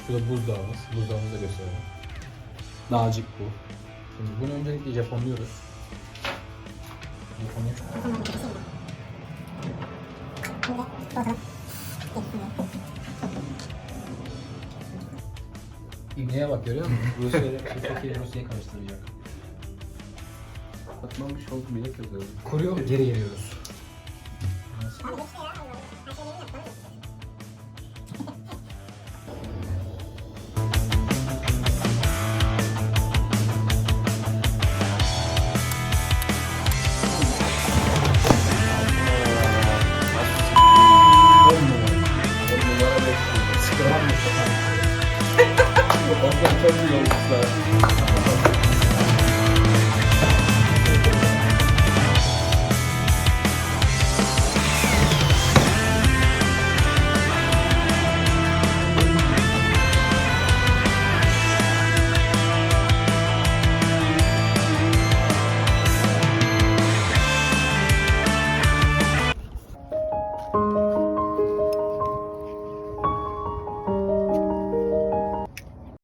Şurada buzdağımız. Buzdağımızı da gösterelim. Nacik bu. Şimdi bunu öncelikle Japonluyoruz. Japonluyor. İbneye bak, görüyor musun? Rusya ile Rusya'yı karıştıracak. Atmamış oldum bile kötü. Kuruyor, geri geliyoruz. Ondan çok iyi olmuşlar.